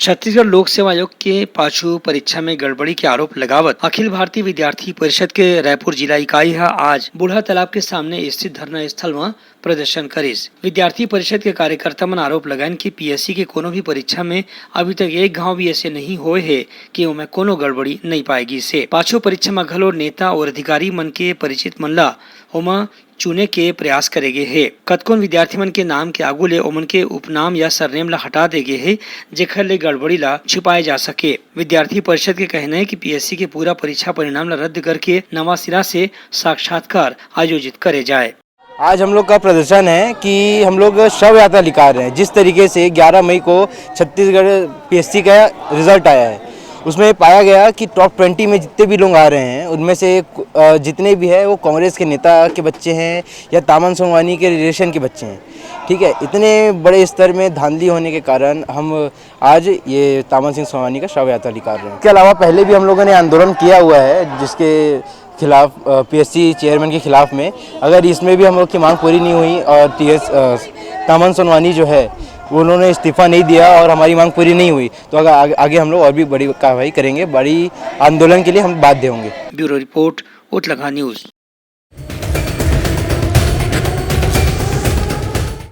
छत्तीसगढ़ लोक सेवा आयोग के पाछू परीक्षा में गड़बड़ी के आरोप लगावत अखिल भारतीय विद्यार्थी परिषद के रायपुर जिला इकाई है आज बूढ़ा तालाब के सामने स्थित धरना स्थल में प्रदर्शन करिस। विद्यार्थी परिषद के कार्यकर्ता मन आरोप लगान कि पीएससी के कोनो भी परीक्षा में अभी तक एक घाव भी ऐसे नहीं हुए है कि उनमें कोनो गड़बड़ी नहीं पाएगी से पाछू परीक्षा में घलो नेता और अधिकारी मन के परिचित मन ला ओमा चुने के प्रयास करेगे है। कतकोन विद्यार्थी मन के नाम के आगू ले ओमन के उपनाम या सरनेम ला हटा देगे है जेखर ले गड़बड़ी ला छिपाए जा सके। विद्यार्थी परिषद के कहना है कि पीएससी के पूरा परीक्षा परिणाम ला रद्द करके नवा सिरा से साक्षात्कार आयोजित करे जाए। आज हम लोग का प्रदर्शन है कि हम लोग शव यात्रा निकाल रहे हैं। जिस तरीके से 11 मई को छत्तीसगढ़ पीएससी का रिजल्ट आया है उसमें पाया गया कि टॉप 20 में जितने भी लोग आ रहे हैं उनमें से जितने भी हैं वो कांग्रेस के नेता के बच्चे हैं या तामन सोनवानी के रिलेशन के बच्चे हैं। ठीक है, इतने बड़े स्तर में धांधली होने के कारण हम आज ये तामन सिंह सोनवानी का शव यात्रा निकाल रहे हैं। इसके अलावा पहले भी हम लोगों ने आंदोलन किया हुआ है जिसके खिलाफ पीएससी चेयरमैन के खिलाफ में। अगर इसमें भी हम लोग की मांग पूरी नहीं हुई और तामन सोनवानी जो है वो उन्होंने इस्तीफा नहीं दिया और हमारी मांग पूरी नहीं हुई तो अगर आगे हम लोग और भी बड़ी कार्रवाई करेंगे, बड़ी आंदोलन के लिए हम बाध्य होंगे। ब्यूरो रिपोर्ट उतलगा न्यूज।